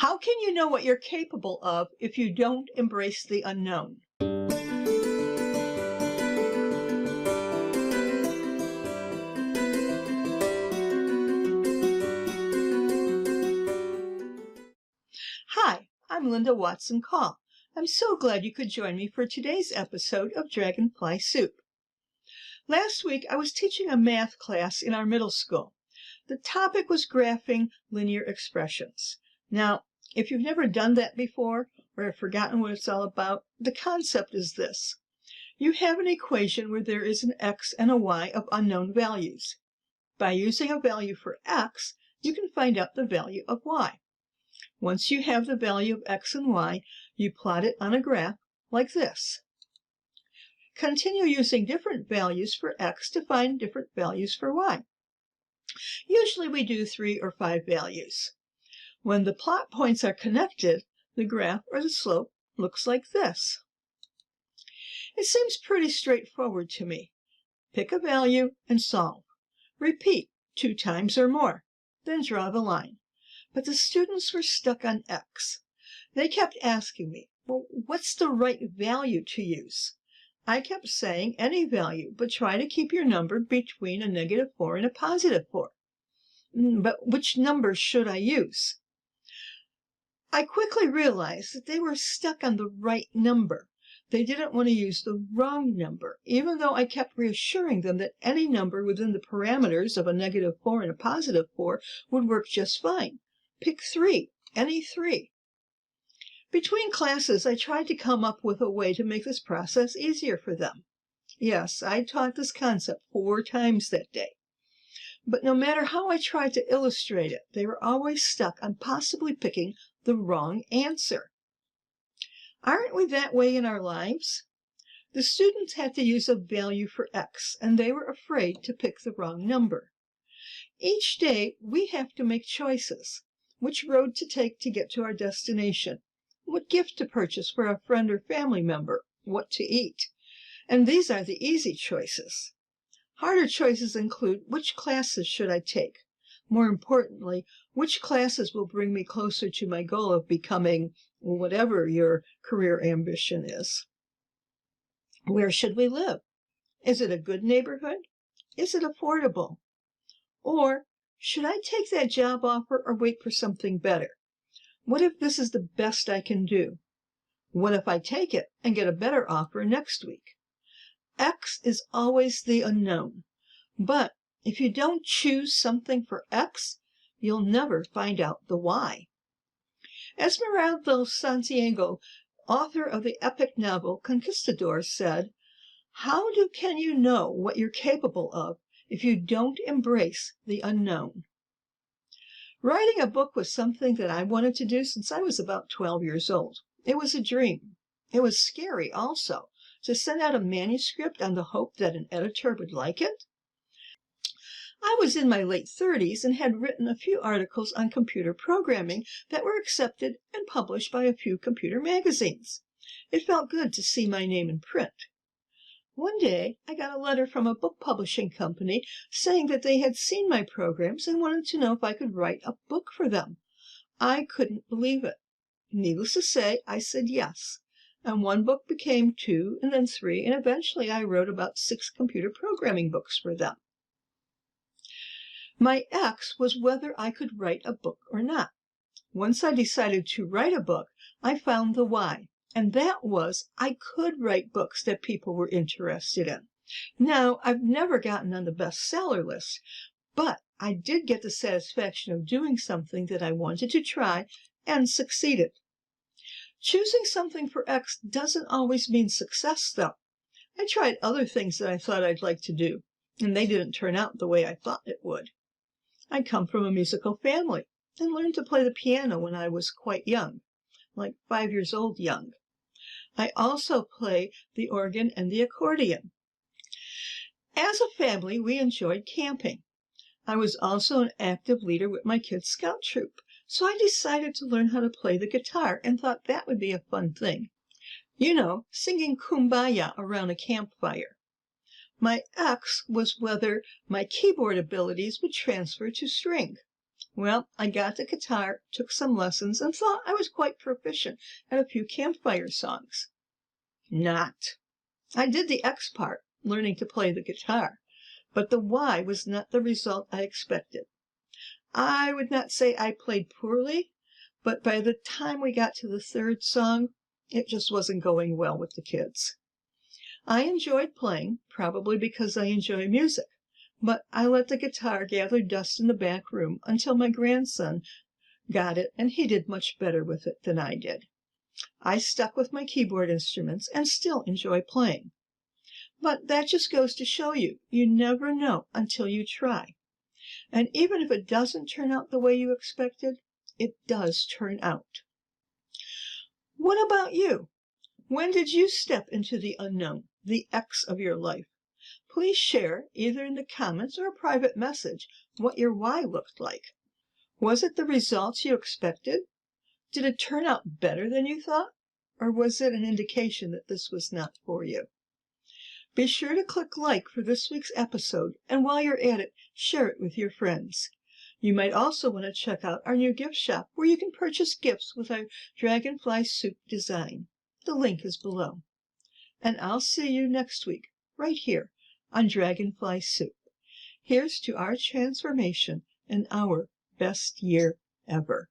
How can you know what you're capable of if you don't embrace the unknown? Hi, I'm Linda Watson-Call. I'm so glad you could join me for today's episode of Dragonfly Soup. Last week, I was teaching a math class in our middle school. The topic was graphing linear expressions. Now, if you've never done that before or have forgotten what it's all about, the concept is this. You have an equation where there is an x and a y of unknown values. By using a value for x, you can find out the value of y. Once you have the value of x and y, you plot it on a graph like this. Continue using different values for x to find different values for y. Usually we do 3 or 5 values. When the plot points are connected, the graph or the slope looks like this. It seems pretty straightforward to me. Pick a value and solve. Repeat 2 times or more, then draw the line. But the students were stuck on x. They kept asking me, well, what's the right value to use? I kept saying any value, but try to keep your number between a -4 and a +4. But which number should I use? I quickly realized that they were stuck on the right number. They didn't want to use the wrong number, even though I kept reassuring them that any number within the parameters of a -4 and a +4 would work just fine. Pick 3, any 3. Between classes, I tried to come up with a way to make this process easier for them. Yes, I taught this concept 4 times that day. But no matter how I tried to illustrate it, they were always stuck on possibly picking the wrong answer. Aren't we that way in our lives? The students had to use a value for x, and they were afraid to pick the wrong number. Each day, we have to make choices. Which road to take to get to our destination? What gift to purchase for a friend or family member? What to eat? And these are the easy choices. Harder choices include which classes should I take? More importantly, which classes will bring me closer to my goal of becoming whatever your career ambition is? Where should we live? Is it a good neighborhood? Is it affordable? Or should I take that job offer or wait for something better? What if this is the best I can do? What if I take it and get a better offer next week? X is always the unknown. But if you don't choose something for X, you'll never find out the Y. Esmeralda Santiago, author of the epic novel Conquistador, said, "How can you know what you're capable of if you don't embrace the unknown?" Writing a book was something that I wanted to do since I was about 12 years old. It was a dream. It was scary also, to send out a manuscript on the hope that an editor would like it. I was in my late 30s and had written a few articles on computer programming that were accepted and published by a few computer magazines. It felt good to see my name in print. One day, I got a letter from a book publishing company saying that they had seen my programs and wanted to know if I could write a book for them. I couldn't believe it. Needless to say, I said yes. And one book became 2, and then 3, and eventually I wrote about 6 computer programming books for them. My X was whether I could write a book or not. Once I decided to write a book, I found the Y, and that was I could write books that people were interested in. Now, I've never gotten on the bestseller list, but I did get the satisfaction of doing something that I wanted to try and succeeded. Choosing something for X doesn't always mean success, though. I tried other things that I thought I'd like to do, and they didn't turn out the way I thought it would. I come from a musical family and learned to play the piano when I was quite young, like 5 years old young. I also play the organ and the accordion. As a family, we enjoyed camping. I was also an active leader with my kids' scout troop, so I decided to learn how to play the guitar and thought that would be a fun thing. You know, singing Kumbaya around a campfire. My X was whether my keyboard abilities would transfer to string. Well, I got the guitar, took some lessons, and thought I was quite proficient at a few campfire songs. Not. I did the X part, learning to play the guitar, but the Y was not the result I expected. I would not say I played poorly, but by the time we got to the third song, it just wasn't going well with the kids. I enjoyed playing, probably because I enjoy music, but I let the guitar gather dust in the back room until my grandson got it, and he did much better with it than I did. I stuck with my keyboard instruments and still enjoy playing. But that just goes to show you, you never know until you try. And even if it doesn't turn out the way you expected, it does turn out. What about you? When did you step into the unknown, the X of your life? Please share, either in the comments or a private message, what your Y looked like. Was it the results you expected? Did it turn out better than you thought? Or was it an indication that this was not for you? Be sure to click like for this week's episode, and while you're at it, share it with your friends. You might also want to check out our new gift shop where you can purchase gifts with our Dragonfly soup design. The link is below. And I'll see you next week, right here on Dragonfly Soup. Here's to our transformation and our best year ever.